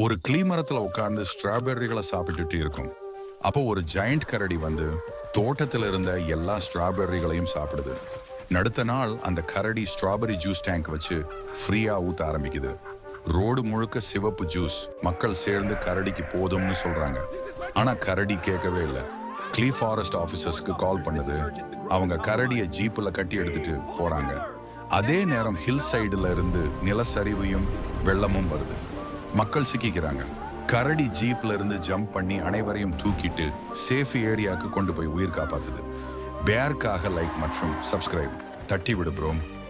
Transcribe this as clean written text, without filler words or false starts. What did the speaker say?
ஒரு கிளீமரத்துல உட்கார்ந்து ஸ்ட்ராபெர்ரிகளை சாப்பிட்டுட்டு இருக்கும். அப்போ ஒரு ஜெயண்ட் கரடி வந்து தோட்டத்துல இருந்த எல்லா ஸ்ட்ராபெர்ரிகளையும் சாப்பிடுது. அடுத்த நாள் அந்த கரடி ஸ்ட்ராபெரி ஜூஸ் டேங்க் வச்சு ஃப்ரீயா ஊத்த ஆரம்பிக்குது. ரோடு முழுக்க சிவப்பு ஜூஸ். மக்கள் சேர்ந்து கரடிக்கு போதும்னு சொல்றாங்க. ஆனா கரடி கேட்கவே இல்லை. கிளீ ஃபாரஸ்ட் ஆபீசர்ஸ்க்கு கால் பண்ணுது. அவங்க கரடியை ஜீப்ல கட்டி எடுத்துட்டு போறாங்க. அதே நேரம் ஹில் சைடுல இருந்து நிலச்சரிவையும் வெள்ளமும் வருது. மக்கள் சிக்கிக்கிறாங்க. கரடி ஜீப்ல இருந்து ஜம்ப் பண்ணி அனைவரையும் தூக்கிட்டு சேஃப் ஏரியாவுக்கு கொண்டு போய் உயிர் காப்பாத்துது. பேர்க்காக லைக் மற்றும் சப்ஸ்கிரைப் தட்டி விடு ப்ரோ.